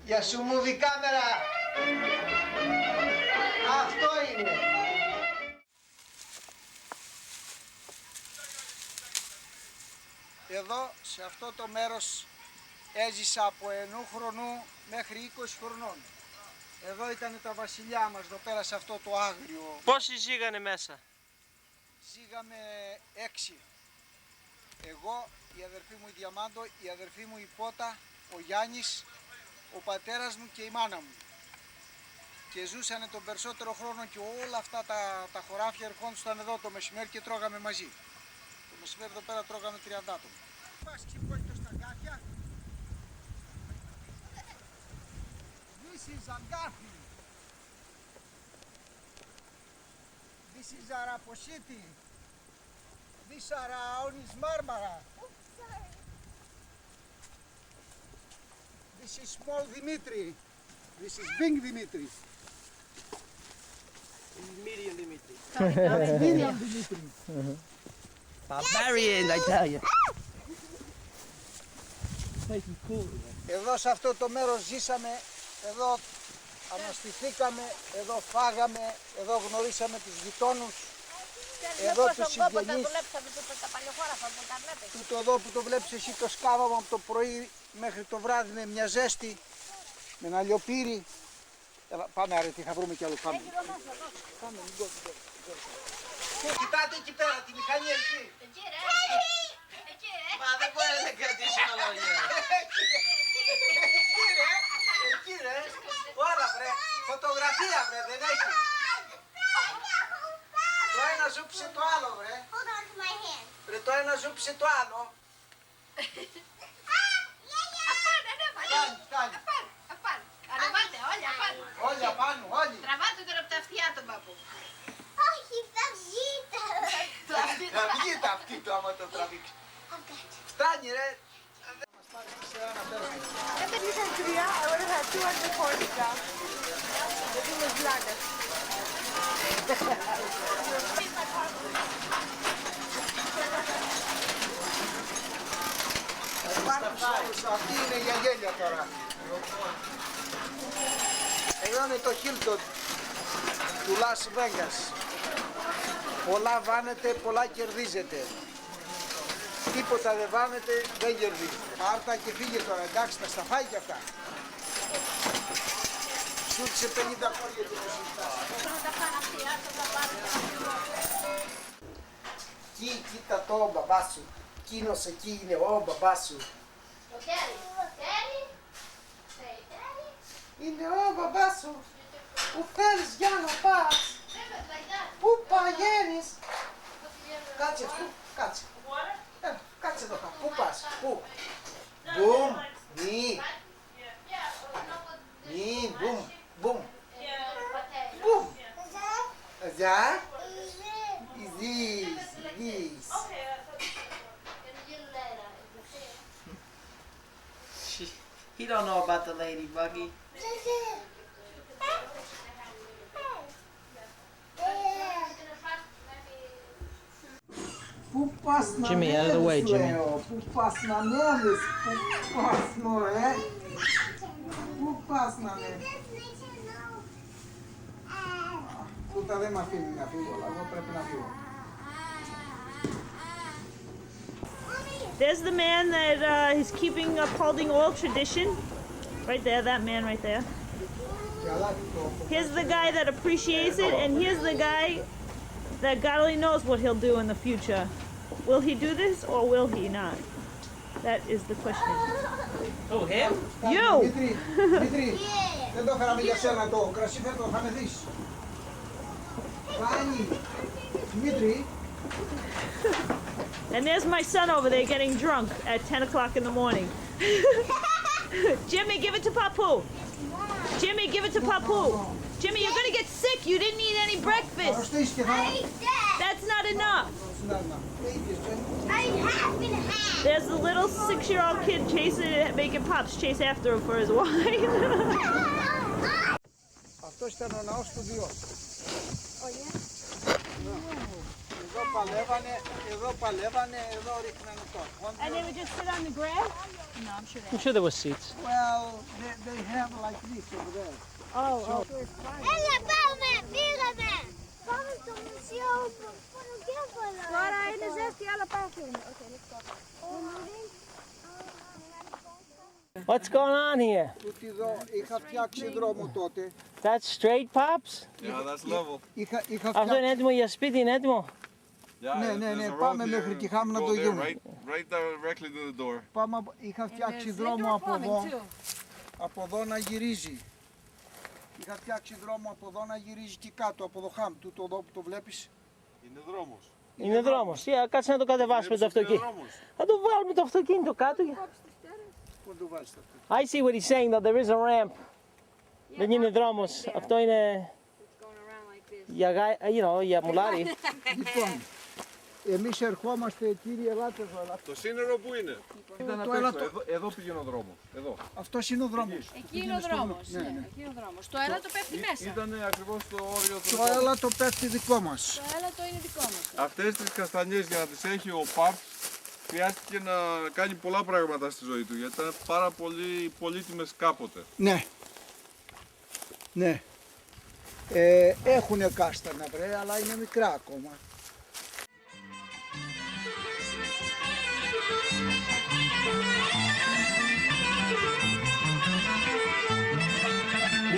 Για σου μούβι κάμερα. Αυτό είναι. Εδώ, σε αυτό το μέρος, έζησα από 9 χρονού μέχρι 20 χρονών. Εδώ ήταν τα βασιλιά μας, εδώ πέρα σε αυτό το άγριο. Πόσοι ζήγανε μέσα? Ζήγαμε 6. Εγώ, η αδερφή μου η Διαμάντο, η αδερφή μου η Πότα, ο Γιάννης, ο πατέρας μου και η μάνα μου. Και ζούσανε τον περισσότερο χρόνο και όλα αυτά τα χωράφια ερχόντουσαν εδώ το μεσημέρι και τρώγαμε μαζί. Το μεσημέρι εδώ πέρα τρώγαμε 30 άτομα. Πας ξυπόλυτο στα γκάθια. This is Agatha. This is Arapositi. This are Onis Marmara. This is small Dimitri. This is big Dimitri. Medium Dimitri. Medium Dimitri. Barbarian, I tell you. Εδώ σε αυτό το μέρος ζήσαμε, εδώ αναστηθήκαμε, εδώ φάγαμε, εδώ γνωρίσαμε τους γειτόνους, εδώ τους συγγενείς. Τούτο εδώ που το βλέπεις εσύ το σκάβαμα από το πρωί μέχρι το βράδυ με μια ζέστη, με ένα λιοπύρι. Έλα, πάμε αρέτη, θα βρούμε κι άλλο, πάμε. Πάμε, μην κοιτάτε εκεί πέρα, τη μηχανή εκεί. Εκεί ρε. Εκεί ρε. Μα δεν μπορεί να κρατήσει λόγια. Εκεί ρε, όλα βρε, φωτογραφία βρε, δεν έχει. Το ένα ζούπισε το άλλο βρε. Hold on to my hand. Βρε το ένα ζούπισε το άλλο. Φτάνει. Ανεβάτε όλοι απάνω. Όλοι απάνω, όλοι. Τραβάτε τώρα από τα αυτιά τον παππού. Όχι, θα βγείτε. Θα βγει τα αυτή το άμα το τραβήξει. Φτάνει ρε. If you had 3, I would have had 240 grams. The thing is larger. Αυτή είναι για γέλια τώρα. Εδώ είναι το Hilton του Las Vegas. Πολλά βάνετε, πολλά κερδίζετε. Τίποτα δεν βάνετε, δεν κερδίζετε. Πάρτα και φύγε τώρα, εντάξει, θα στα φάει κι αυτά. Σου σε 50 χώρια και το συζητάς. Κοίτα το ο μπαμπάς σου. Κίνος εκεί είναι ο μπαμπάς σου. Το χέρι. Χέρι. Είναι ο μπαμπάς σου. Πού θέλεις για να πας. Πού παγαίνεις. Κάτσε αυτό, κάτσε. Κάτσε εδώ, πού πας, πού. Μπουμ, μη. Μη, μπουμ, μπουμ. Μπουμ. Ζα. Ζεις. He don't know about the lady, Buggy. Πού πας να Jimmy, out of the way, μένεις, Jimmy. λέω. Πού πας να μένεις, πού πας μωρέ. Πού πας να μένεις. Τούτα δεν με αφήνει να φύγω, αλλά εγώ πρέπει να φύγω. There's the man that is keeping upholding old tradition. Right there, that man right there. Here's the guy that appreciates it, and here's the guy that God only knows what he'll do in the future. Will he do this or will he not? That is the question. Oh, him? You! Δημήτρη, δεν το έφεραμε για σένα το κρασί, φέρ' το, θα με δεις. Φάνη, Δημήτρη. And there's my son over there getting drunk at 10 o'clock in the morning. Jimmy, give it to Papu. Jimmy, give it to Papu. Jimmy, you're gonna get sick. You didn't eat any breakfast. Αρρωστείς και θα... That's not enough. I have been had. There's the little 6-year-old kid making Pops chase after him for his wine. Αυτός ήταν ο ναός του Διός. Εδώ παλεύανε, εδώ ρίχνανε το. And they would just sit on the grass? No, I'm sure they I'm sure there were seats. Well, they have like this over there. Oh, Έλα πάμε, πήγαμε. Πάμε στο μουσείο Πονοκέφαλα. Τώρα είναι ζέστη, αλλά πάθουν. Okay, let's go. What's going on here? Τούτη εδώ είχα φτιάξει δρόμο τότε. That's straight, Pops? Yeah, that's level. Είχα Αυτό είναι φτιάξει. έτοιμο για σπίτι, είναι έτοιμο. Yeah, Ναι, there's ναι, ναι, a road πάμε here. μέχρι τη Χάμ να Go το there, δούμε. right directly to the door. Είχα φτιάξει δρόμο από εδώ να γυρίζει. Είχα φτιάξει δρόμο από εδώ να γυρίζει και κάτω, από το Χάμ. Τούτο εδώ που το βλέπεις. Είναι δρόμος. Είναι δρόμος. Κάτσε να το κατεβάσουμε το αυτοκίνητο. δρόμος. Θα το βάλουμε το αυτοκίνητο κάτω. Πού το βάζεις αυτό. I see what he's saying though, there is a ramp. Δεν είναι δρόμος. Αυτό είναι για μουλάρι. Λοιπόν, εμείς ερχόμαστε, κύριε, ελάτε εδώ. Το σύννερο που είναι. Ήταν απ' έξω. Εδώ πήγαινε ο δρόμος. Εδώ. Αυτός είναι ο δρόμος. Εκεί είναι ο δρόμος. Ναι, εκεί είναι ο δρόμος. Το έλατο πέφτει μέσα. Ήταν ακριβώς το όριο του Το δρόμου. έλατο πέφτει δικό μας. Το έλατο είναι δικό μας. Αυτές τις καστανιές για να τις έχει ο Παπ χρειάστηκε να κάνει πολλά πράγματα στη ζωή του γιατί ήταν πάρα πολύ πολύτιμες κάποτε. Ναι. Ναι. Έχουνε κάστανα βρε, αλλά είναι μικρά ακόμα.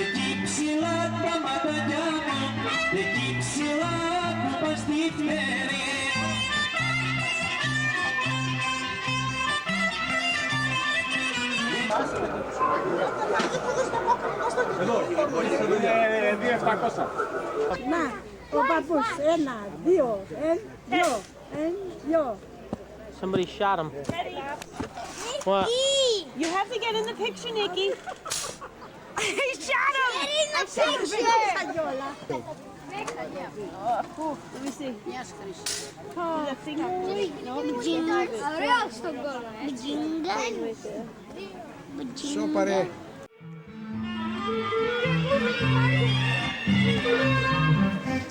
Εκεί ψηλά τα ματανιά μου, εκεί ψηλά που πας στη φλέρη. Να, ο παππούς. 1, 2, 2. Somebody shot him. What? you have to get in the picture, Nikki. He shot him. Get in the picture. Let me see. Oh, that thing. No, Ωραίος τον κόλλο, Σώπα ρε.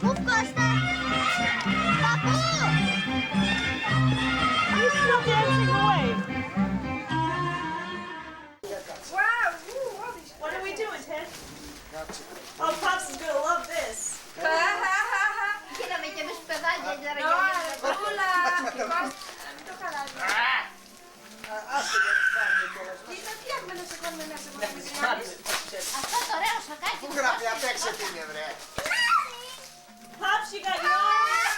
Πού Κώστα? Παππού! He's still dancing away. What are we doing, Ted? Oh, Pops is gonna love this. Γίναμε κι εμείς παιδάκια για να Αυτό το ωραίο σακάκι. Πού γράφει απ' έξω τι είναι βρε. Pops, you got yours.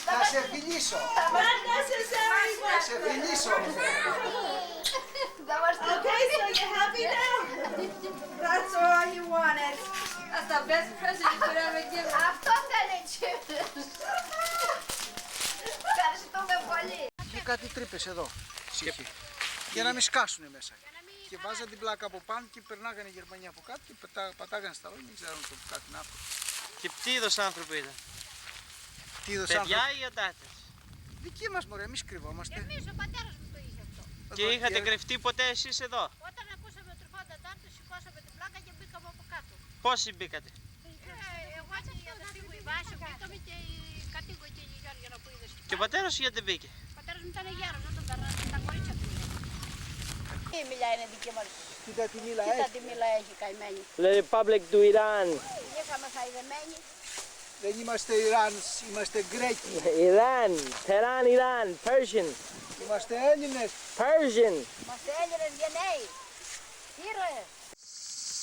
Θα σε φιλήσω. Not necessary, Θα σε but. φιλήσω. Okay, so you're happy now? That's all you wanted. That's the best present you could ever give. Αυτό ήταν έτσι. Ευχαριστούμε πολύ. Και κάτι τρύπες εδώ. Ψυχή. Για να μην σκάσουνε μέσα. Και βάζαν την πλάκα από πάνω και περνάγανε οι Γερμανοί από κάτω και πατάγανε στα λόγια, δεν ξέρουν το κάτι να αυτό. Και τι είδος άνθρωποι ήταν? Τι είδος Παιδιά άνθρωποι. ή αντάτες? Δικοί μας μωρέ, εμείς κρυβόμαστε. Εμείς ο πατέρας μου το είχε αυτό. Και είχατε κρυφτεί ποτέ εσείς εδώ? Όταν ακούσαμε τρυφόντα τάρτου, σηκώσαμε την πλάκα και μπήκαμε από κάτω. Πόσοι μπήκατε? Εγώ και η αδερφή μου η Βάση μπήκαμε και η κατοίκο και η Γιώργια που είδες. Και ο πατέρας σου γιατί δεν μπήκε? Ο πατέρας μου ήταν γέρος, δεν τον περνάνε τα κορίτσια του. Η μιλιά είναι δική μας. Κοίτα τη μήλα Κοίτα έχει. τι μιλά έχει καημένη. Le Republic του Ιράν. Είχαμε χαϊδεμένη. Δεν είμαστε Ιράν, είμαστε Γκρέκοι. Ιράν, Τεράν, Ιράν, Persian, Είμαστε Έλληνες. Persian. Είμαστε Έλληνες γενναίοι. Ήρωες.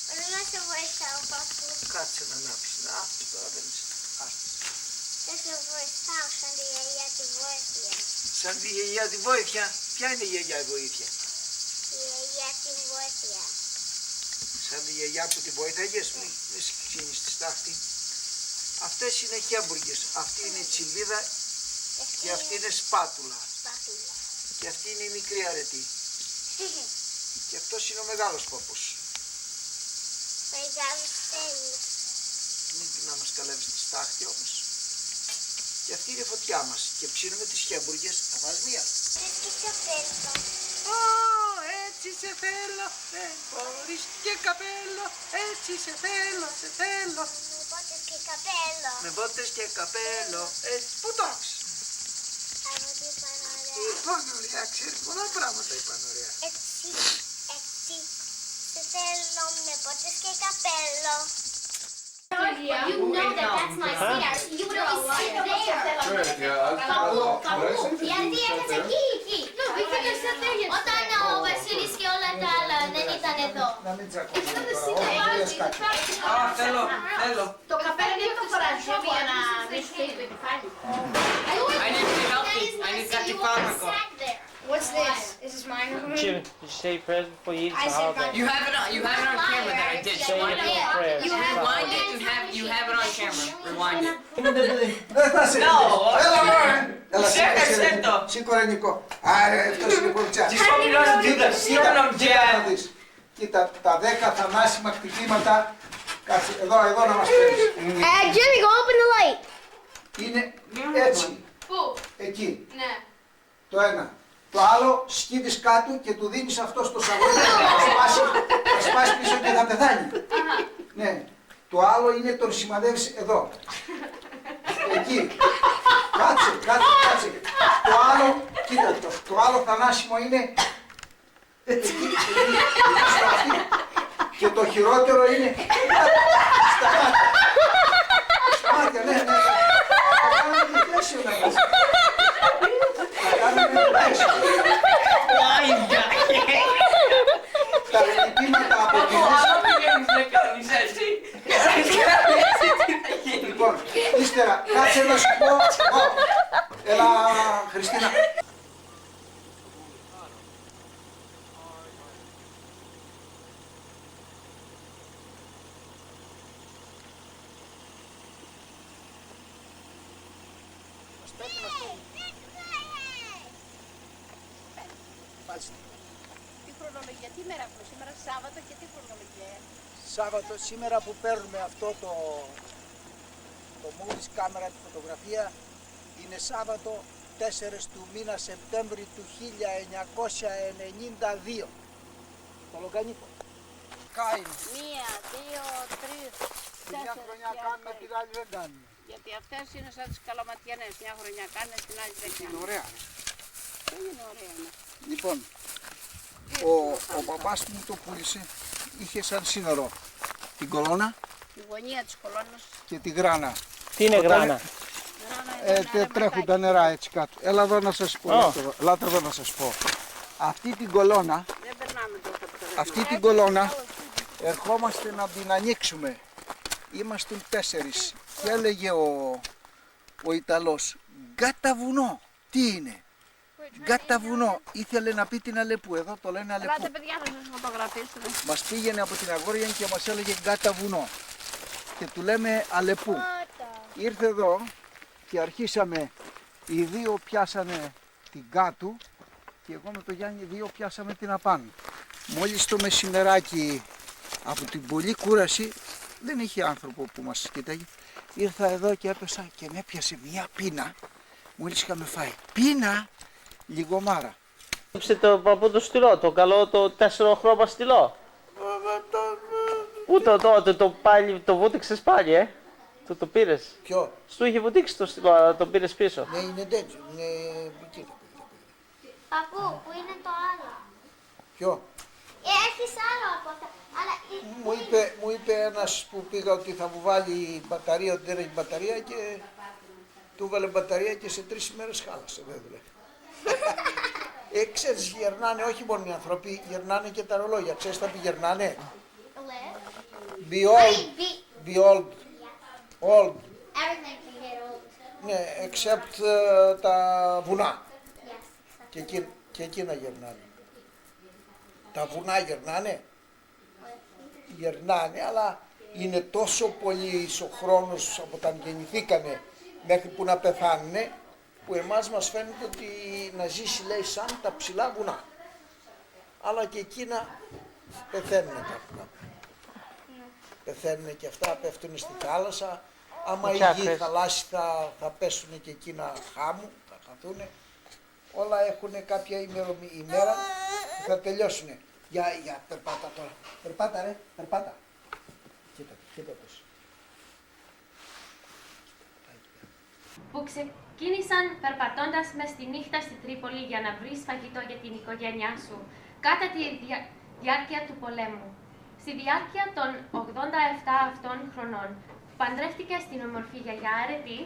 Πρέπει να σε βοηθάω, παππού. Κάτσε να ανάψεις. Να, τώρα δεν είσαι. Δεν σε βοηθάω σαν τη γιαγιά τη βοήθεια. Σαν τη γιαγιά τη βοήθεια. Ποια είναι η γιαγιά η βοήθεια? Η γιαγιά τη βοήθεια. Σαν τη γιαγιά που τη βοήθαγες, μη σκύνεις τη στάχτη. Αυτές είναι χέμπουργες. Αυτή είναι τσιλίδα και αυτή είναι σπάτουλα. Σπάτουλα. Και αυτή είναι η μικρή αρετή. Και αυτός είναι ο μεγάλος παππούς. Μεγάλη στέλνη. Μην να μας καλεύεις τη στάχτη όμως. Και αυτή είναι η φωτιά μας. Και ψήνουμε τις χέμπουργες. Θα φας μία. Έτσι σε θέλω. Ω, έτσι σε θέλω, δεν μπορείς και καπέλο. Έτσι σε θέλω, σε θέλω. Οπότε και καπέλο. Με μπότες και καπέλο. Πού το άκουσες? Από την Πανωρία. Λοιπόν, ωραία, ξέρεις πολλά πράγματα η Πανωρία. Έτσι, έτσι. Σε θέλω με μπότες και καπέλο. You know that that's my seat. You would always sit there. Καπού. Γιατί έκατσε εκεί. No, we couldn't sit there. Όταν ο Βασίλης και όλα τα άλλα δεν ήταν εδώ. Να μην τσακώνουμε τώρα. Θέλω. Το καπέλο είναι το φοράζει για να μην σου φύγει το κεφάλι. I need to help you. I need to You sat there. What's this? Is this mine? Jim, did you say prayers before you eat? I said mine. You have it on. You have it on camera that I did. So Say your prayers. rewind it and you have it on camera. Rewind it. Δεν θα σε Έλα μωρέ. Έλα Σέρτο. σήκω Νικό. Άρα αυτός είναι κοριτσάς. Just hope he doesn't do the sternum Κοίτα να jab. δεις. Κοίτα τα 10 θανάσιμα χτυπήματα. Κάτσε εδώ να μας φέρεις. Jimmy, go open the light. Είναι έτσι. Πού? Εκεί. Ναι. Το ένα. Το άλλο σκύβεις κάτω και του δίνεις αυτό στο σαγόνι. Θα σπάσει πίσω και θα πεθάνει. Ναι. Το άλλο είναι τον σημαδεύεις εδώ. Εκεί. Κάτσε. Το άλλο, κοίτα το άλλο θανάσιμο είναι εκεί, στο αυτί. Και το χειρότερο είναι στα μάτια. Στα μάτια, ναι. Θα κάνουμε διπλάσιο να μας. Θα κάνουμε διπλάσιο. Τα χτυπήματα από τη Λοιπόν, ύστερα, κάτσε να σου πω. Έλα, Χριστίνα. Τι χρονολογία, τι μέρα έχουμε σήμερα, Σάββατο και τι χρονολογία. Σάββατο, σήμερα που παίρνουμε αυτό το movies κάμερα, τη φωτογραφία, είναι Σάββατο 4 του μήνα Σεπτέμβρη του 1992. Το λογανικό. Κάιν. 1, 2, 3, 4. Μια χρονιά κάνουμε, την άλλη δεν κάνουμε. Γιατί αυτές είναι σαν τις καλαματιανές. Μια χρονιά κάνουν, την άλλη δεν Είναι κάνουν. ωραία. Δεν είναι ωραία. Ναι. Λοιπόν, ο παπάς μου το πούλησε, είχε σαν σύνορο την κολόνα Η γωνία της κολόνας. και τη γράνα. Τι είναι γράνα? Τρέχουν τα νερά έτσι κάτω. Έλα εδώ να σας πω, ελάτε εδώ να σας πω. Αυτή την κολόνα, Δεν περνάμε το αυτή την κολόνα, ερχόμαστε να την ανοίξουμε. Είμαστε 4 και έλεγε ο Ιταλός, γκάτα βουνό, τι είναι? Γκάτα βουνό, ήθελε να πει την Αλεπού, εδώ το λένε Ελάτε Αλεπού. παιδιά να σας φωτογραφίσουμε. Μας πήγαινε από την Αγόρια και μας έλεγε γκάτα βουνό και του λέμε Αλεπού. Ήρθε εδώ και αρχίσαμε, οι δύο πιάσανε την κάτω και εγώ με τον Γιάννη δύο πιάσαμε την απάνω. Μόλις το μεσημεράκι από την πολλή κούραση, δεν είχε άνθρωπο που μας κοίταγε, ήρθα εδώ και έπεσα και με έπιασε μια πείνα, μόλις είχαμε φάει. Πείνα, λιγομάρα. Κόψε το παππού το στυλό, το καλό το 4χρώμα στυλό. Πού το πάλι, το βούτυξες πάλι, το πήρες. Ποιο? Σου είχε βουτήξει το στυλό, αλλά το πήρες πίσω. Ναι, είναι τέτοιο, είναι... Κοίτα. Παππού, πού είναι το άλλο? Ποιο? Έχεις άλλο από αυτά. Αλλά Μου είπε ένας που πήγα ότι θα μου βάλει μπαταρία, ότι δεν έχει μπαταρία και του βάλε μπαταρία και σε 3 ημέρες χάλασε, δεν δουλεύει. Ξέρεις, γερνάνε όχι μόνο οι άνθρωποι, γερνάνε και τα ρολόγια. Ξέρεις τα τι γερνάνε? Be old. Old. everything can get old. Ναι, except τα βουνά. Και εκείνα γερνάνε. Τα βουνά γερνάνε. Γερνάνε, αλλά είναι τόσο πολύ ο χρόνος από όταν γεννηθήκανε μέχρι που να πεθάνουνε, που εμάς μας φαίνεται ότι να ζήσει, λέει, σαν τα ψηλά βουνά. Αλλά και εκείνα πεθαίνουν κάποια. Πεθαίνουν και αυτά, πέφτουν στη θάλασσα. Άμα η γη χαλάσει θα πέσουν και εκείνα χάμου, θα χαθούν. Όλα έχουν κάποια ημέρα που θα τελειώσουν. Για περπάτα τώρα. Περπάτα ρε, περπάτα. Κοίτα τους. που ξεκίνησαν περπατώντας μες τη νύχτα στη Τρίπολη για να βρεις φαγητό για την οικογένειά σου κατά τη διάρκεια του πολέμου. Στη διάρκεια των 87 αυτών χρονών που παντρεύτηκε στην όμορφη γιαγιά Αρετή,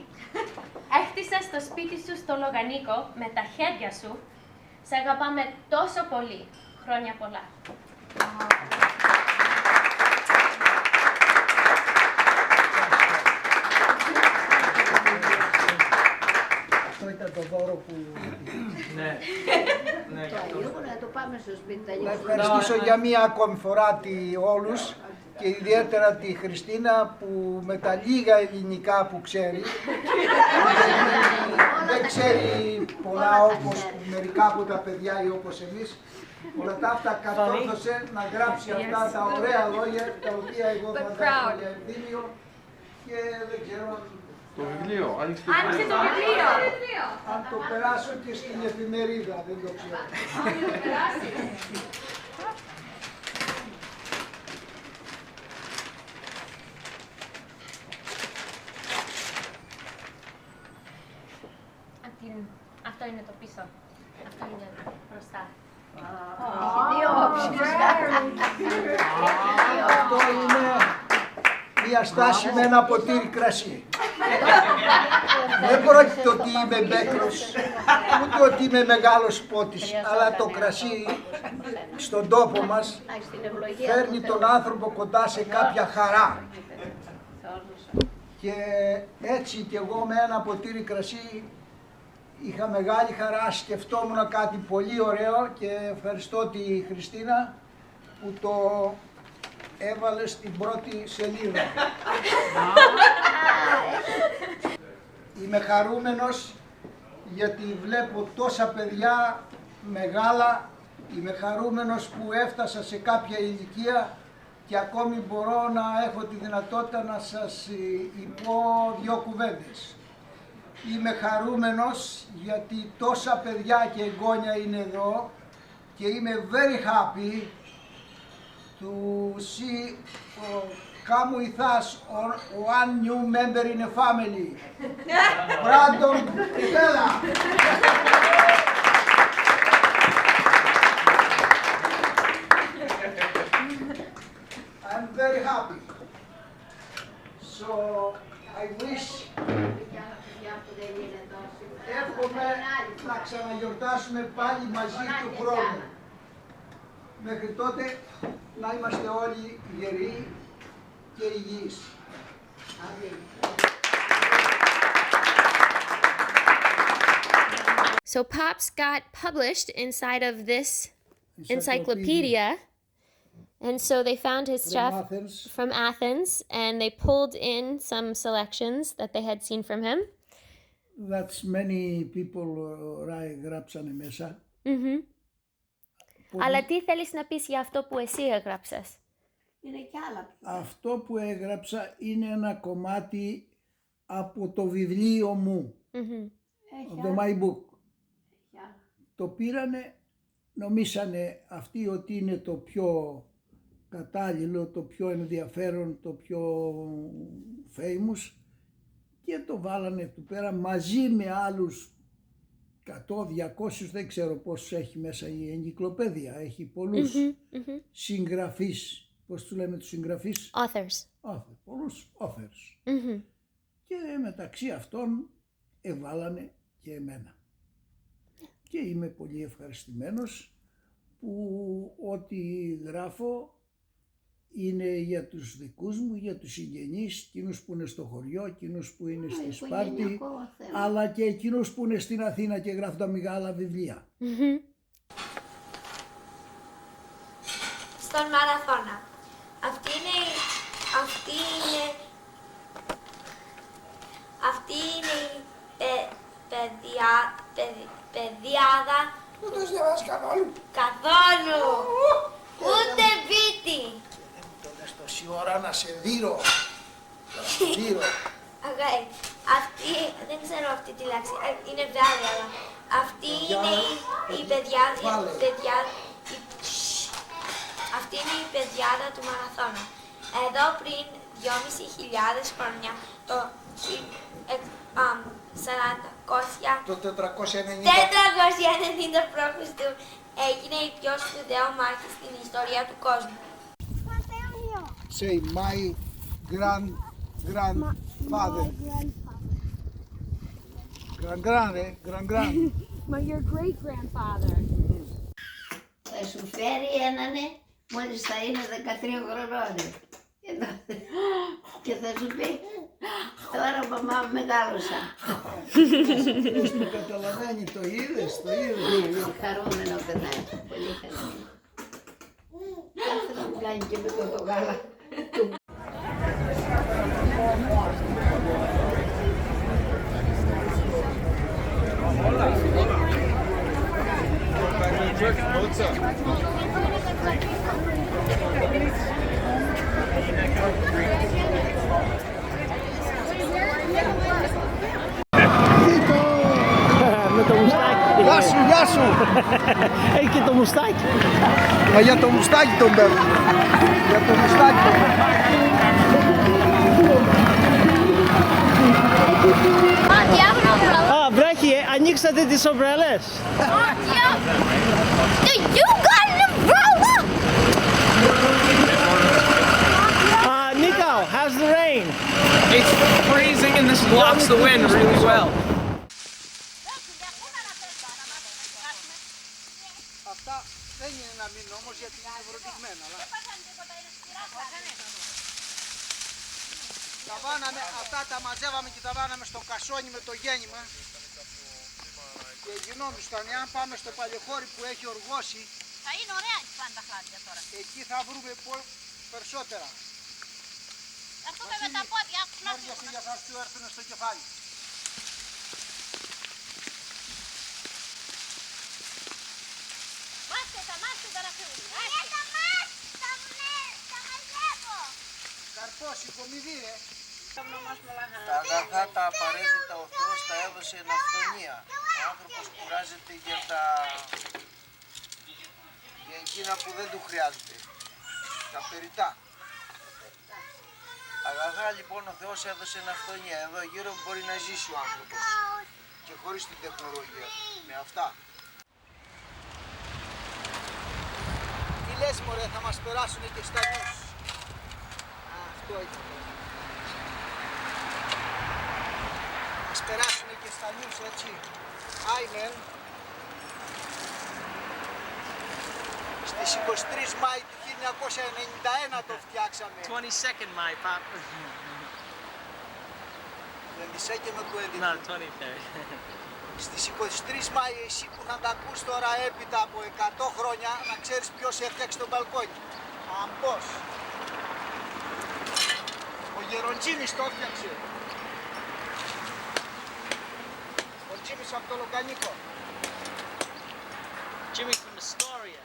έχτισες το σπίτι σου στο Λογανίκο με τα χέρια σου. Σε αγαπάμε τόσο πολύ. Χρόνια πολλά. Αυτό ήταν το δώρο που... Ναι. Να το πάμε στο σπίτι. Να ευχαριστήσω για μία ακόμη φορά όλους και ιδιαίτερα τη Χριστίνα που με τα λίγα ελληνικά που ξέρει δεν ξέρει πολλά όπως μερικά από τα παιδιά ή όπως εμείς. Όλα τα αυτά κατόρθωσε να γράψει αυτά τα ωραία λόγια τα οποία εγώ θα δώσω για ενδύμιο και δεν ξέρω αν... Το βιβλίο, άνοιξε το Άνοιξε το βιβλίο! Αν το περάσω και στην εφημερίδα, δεν το ξέρω. Αυτό είναι το πίσω. Αυτό είναι μπροστά. Αυτό είναι μια στάση με ένα ποτήρι κρασί. Δεν πρόκειται ότι είμαι μπέκρος, ούτε ότι είμαι μεγάλος πότης, αλλά το κρασί στον τόπο μας φέρνει τον άνθρωπο κοντά σε κάποια χαρά. Και έτσι κι εγώ με ένα ποτήρι κρασί είχα μεγάλη χαρά, σκεφτόμουν κάτι πολύ ωραίο και ευχαριστώ τη Χριστίνα που το έβαλε στην πρώτη σελίδα. Είμαι χαρούμενος γιατί βλέπω τόσα παιδιά μεγάλα, είμαι χαρούμενος που έφτασα σε κάποια ηλικία και ακόμη μπορώ να έχω τη δυνατότητα να σας πω δύο κουβέντες. Είμαι χαρούμενος γιατί τόσα παιδιά και εγγόνια είναι εδώ και είμαι very happy to see come with us or one new member in a family. Brandon Bella. I'm very happy. So I wish εύχομαι να ξαναγιορτάσουμε πάλι μαζί του χρόνου. Μέχρι τότε να είμαστε όλοι γεροί και υγιείς. So Pops got published inside of this encyclopedia, and so they found his stuff from Athens, and they pulled in some selections that they had seen from him. That's many people γράψανε μέσα. Mm-hmm. Αλλά τι θέλεις να πεις για αυτό που εσύ έγραψες? Είναι κι άλλα. Αυτό που έγραψα είναι ένα κομμάτι από το βιβλίο μου, το My Book. Το πήρανε, νομίσανε αυτοί ότι είναι το πιο κατάλληλο, το πιο ενδιαφέρον, το πιο famous και το βάλανε του πέρα μαζί με άλλους 100-200, δεν ξέρω πόσους έχει μέσα η εγκυκλοπαίδεια, έχει πολλούς συγγραφείς, πώς τους λέμε τους συγγραφείς? Authors. Πολλούς authors. Και μεταξύ αυτών εβάλανε και εμένα. Και είμαι πολύ ευχαριστημένος που ό,τι γράφω είναι για τους δικούς μου, για τους συγγενείς, εκείνους που είναι στο χωριό, εκείνους που είναι στη Σπάρτη, αλλά και εκείνους που είναι στην Αθήνα και γράφουν τα μεγάλα βιβλία. Στον Μαραθώνα. Αυτή είναι η παιδιάδα. Δεν το διαβάζει καθόλου. Καθόλου. Ούτε πίτι. Το λες τόση ώρα να σε δείρω. Okay. Αυτή, δεν ξέρω αυτή τη λέξη, είναι βάδι, αλλά αυτή είναι η παιδιάδα του Μαραθώνα. Εδώ πριν 2.500 χρόνια, το 490 Το 490. 490 π.Χ. έγινε η πιο σπουδαία μάχη στην ιστορία του κόσμου. Say my grandfather. Grand. Your great grandfather. Θα σου φέρει έναν μόλις θα είναι 13 χρονών. Και θα σου πει, τώρα μαμά μεγάλωσα. Το καταλαβαίνει, το είδες. Χαρούμενο παιδάκι, πολύ χαρούμενο. Κάθε να μου κάνει και με το γάλα. Με το μουστάκι. Γεια σου. Έχει και το μουστάκι. Μα για το μουστάκι τον παίρνω. Για το μουστάκι τον Α, βρέχει, ανοίξατε τις ομπρέλες. You got an umbrella? Nico, how's the rain? It's freezing and this blocks the wind really well. Αυτά δεν είναι να μείνουν όμως γιατί είναι ευρωτισμένα. Τα βάναμε, αυτά τα μαζεύαμε και τα βάναμε στο κασόνι με το γέννημα και γινόντουσαν. Εάν πάμε στο παλαιοχώρι που έχει οργώσει, Θα είναι ωραία η πάντα χλάδια τώρα. εκεί θα βρούμε περισσότερα. Έρχομαι με τα πόδια, άκου να Χέρια για θα σου έρθουν στο κεφάλι. Μάστε τα να φύγουν. Καρπός, υπομειδί, Τα αγαθά τα απαραίτητα ο Θεός τα έδωσε εν αυθονία. Ο άνθρωπος κουράζεται για εκείνα που δεν του χρειάζεται. Τα περιτά. Αγαθά λοιπόν ο Θεός έδωσε εν αυθονία. Εδώ γύρω μπορεί να ζήσει ο άνθρωπος. Και χωρίς την τεχνολογία. Με αυτά. Τι λες μωρέ, θα μας περάσουν και στα νους. Αυτό είναι. Μας περάσουν και στα νους, έτσι. Άιμεν. Στις 23 Μάη του 1991 το φτιάξαμε. 22nd May, Pop. 22nd του 11. No, 23rd. Στις 23 Μάη εσύ που θα τα ακούς τώρα έπειτα από 100 χρόνια να ξέρεις ποιος έφτιαξε τον μπαλκόνι. Αμπός. Ο Γεροντζίνης το έφτιαξε. Ο Τζίμις από το Λοκανίκο. Jimmy from Astoria.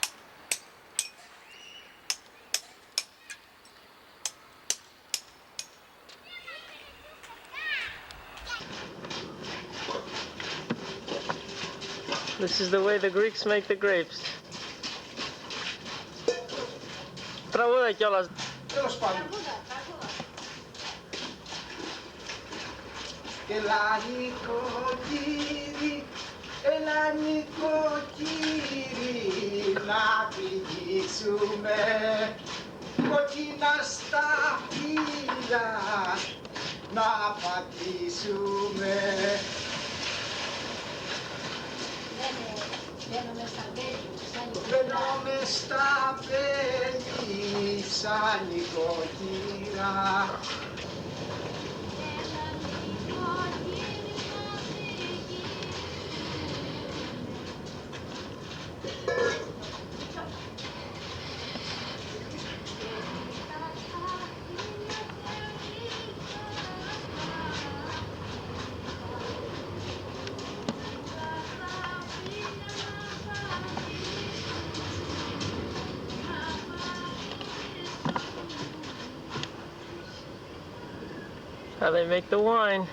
This is the way the Greeks make the grapes. Τραγούδα κιόλας. Τέλος πάντων. Έλα νοικοκύρι, να πηγήσουμε κοκκίνα στα φύλλα, να πατήσουμε. Μπαίνω μες στα μπέλη σαν νοικοκύρα. How they make the wine.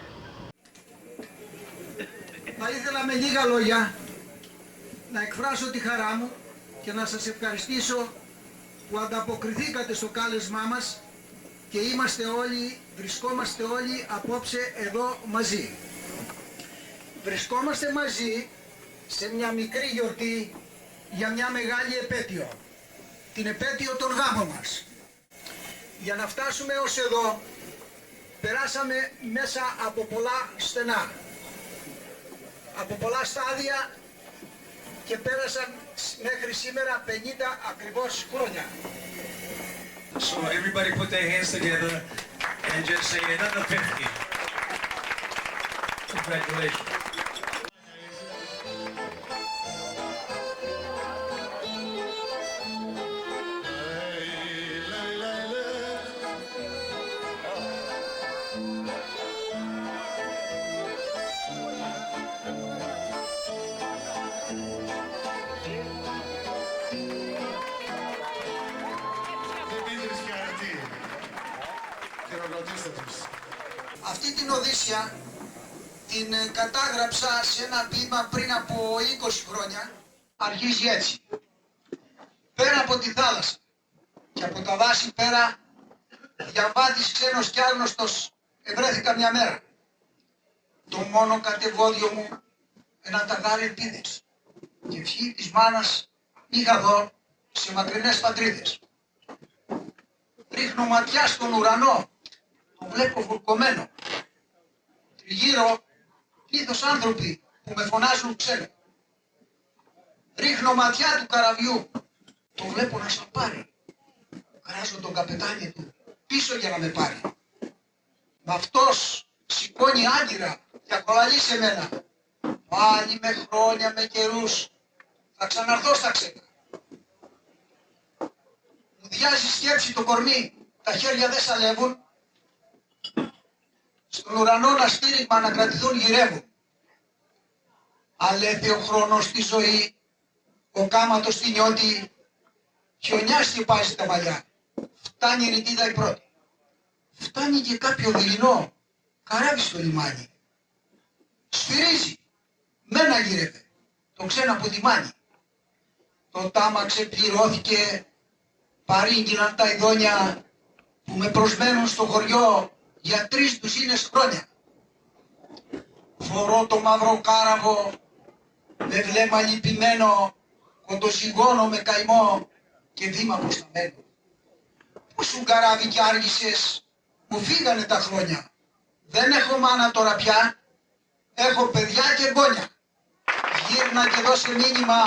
Θα ήθελα με λίγα λόγια να εκφράσω τη χαρά μου και να σας ευχαριστήσω που ανταποκριθήκατε στο κάλεσμά μας και βρισκόμαστε όλοι απόψε εδώ μαζί. Βρισκόμαστε μαζί σε μια μικρή γιορτή για μια μεγάλη επέτειο. Την επέτειο των γάμων μας. Για να φτάσουμε ως εδώ, περάσαμε μέσα από πολλά στενά, από πολλά στάδια και πέρασαν μέχρι σήμερα 50 ακριβώς χρόνια. So everybody put their hands together and just say another 50. Congratulations. Αυτή την Οδύσσια την κατάγραψα σε ένα ποίημα πριν από 20 χρόνια. Αρχίζει έτσι. Πέρα από τη θάλασσα και από τα δάση πέρα, διαβάτης ξένος κι άγνωστος ευρέθηκα μια μέρα. Το μόνο κατεβόδιο μου ένα ταγάρι ελπίδες και ευχή της μάνας είχα δω σε μακρινές πατρίδες. Ρίχνω ματιά στον ουρανό, το βλέπω βουρκωμένο. Τριγύρω πλήθος άνθρωποι που με φωνάζουν ξένο. Ρίχνω ματιά του καραβιού, το βλέπω να σαπάρει. Κράζω τον καπετάνι του πίσω για να με πάρει. Μα αυτός σηκώνει άγκυρα και ακολαλεί σε μένα. Πάλι με χρόνια, με καιρούς, θα ξαναρθώ στα ξένα. Μου διάζει σκέψη το κορμί, τα χέρια δεν σαλεύουν. Στον ουρανό να στήριγμα να κρατηθούν γυρεύουν. Αλέθει ο χρόνος στη ζωή, ο κάματος στη νιώτη, χιονιά σκεπάζει τα μαλλιά. Φτάνει η ρητίδα η πρώτη. Φτάνει και κάποιο δειλινό καράβι στο λιμάνι. Σφυρίζει, μένα γύρευε, το ξένα που τιμάνει. Το τάμα ξεπληρώθηκε, παρήγγειλαν τα ειδόνια που με προσμένουν στο χωριό για 3 ντουζίνες χρόνια. Φορώ το μαύρο κάραβο, με βλέμμα λυπημένο, κοντοσυγώνω με καημό και βήμα προσταμένο. Πού σου καράβι κι άργησες, μου φύγανε τα χρόνια. Δεν έχω μάνα τώρα πια, έχω παιδιά και εγγόνια. Γύρνα και δώσε μήνυμα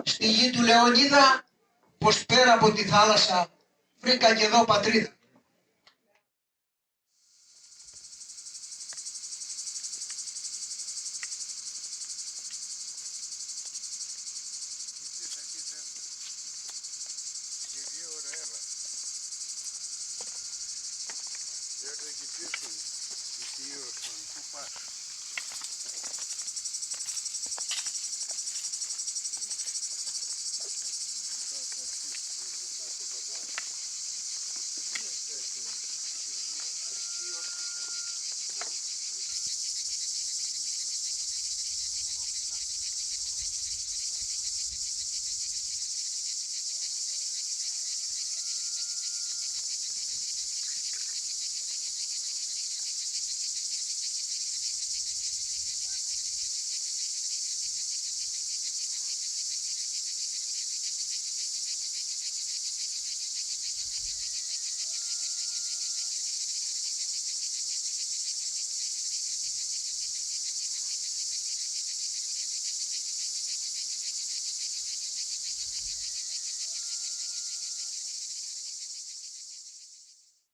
στη γη του Λεωνίδα, πως πέρα από τη θάλασσα βρήκα και εδώ πατρίδα.